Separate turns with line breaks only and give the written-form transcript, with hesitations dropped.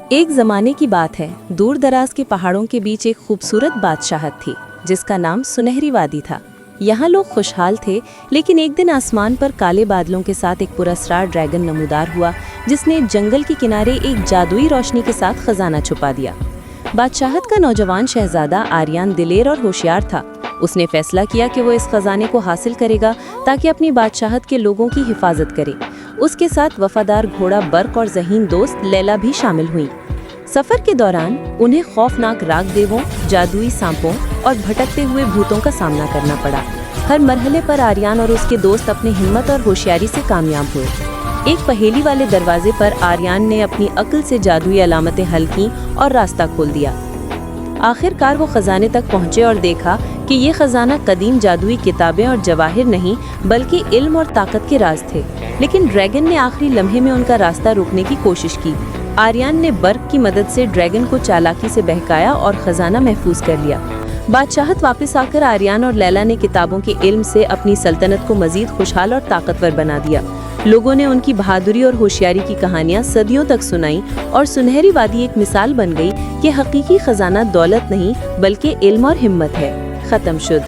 ایک زمانے کی بات ہے، دور دراز کے پہاڑوں کے بیچ ایک خوبصورت بادشاہت تھی جس کا نام سنہری وادی تھا۔ یہاں لوگ خوشحال تھے، لیکن ایک دن آسمان پر کالے بادلوں کے ساتھ ایک پراسرار ڈریگن نمودار ہوا جس نے جنگل کے کنارے ایک جادوئی روشنی کے ساتھ خزانہ چھپا دیا۔ بادشاہت کا نوجوان شہزادہ آریان دلیر اور ہوشیار تھا۔ اس نے فیصلہ کیا کہ وہ اس خزانے کو حاصل کرے گا تاکہ اپنی بادشاہت کے لوگوں کی حفاظت کرے۔ اس کے ساتھ وفادار گھوڑا برق اور ذہین دوست لیلا بھی شامل ہوئیں۔ سفر کے دوران انہیں خوفناک راگ دیووں، جادوئی سانپوں اور بھٹکتے ہوئے بھوتوں کا سامنا کرنا پڑا۔ ہر مرحلے پر آریان اور اس کے دوست اپنی ہمت اور ہوشیاری سے کامیاب ہوئے۔ ایک پہیلی والے دروازے پر آریان نے اپنی عقل سے جادوئی علامتیں حل کیں اور راستہ کھول دیا۔ آخر کار وہ خزانے تک پہنچے اور دیکھا کہ یہ خزانہ قدیم جادوئی کتابیں اور جواہر نہیں بلکہ علم اور طاقت کے راز تھے۔ لیکن ڈریگن نے آخری لمحے میں ان کا راستہ روکنے کی کوشش کی۔ آریان نے برق کی مدد سے ڈریگن کو چالاکی سے بہکایا اور خزانہ محفوظ کر لیا۔ بادشاہت واپس آ کر آریان اور لیلا نے کتابوں کے علم سے اپنی سلطنت کو مزید خوشحال اور طاقتور بنا دیا۔ لوگوں نے ان کی بہادری اور ہوشیاری کی کہانیاں صدیوں تک سنائیں اور سنہری وادی ایک مثال بن گئی کہ حقیقی خزانہ دولت نہیں بلکہ علم اور ہمت ہے۔ ختم شد۔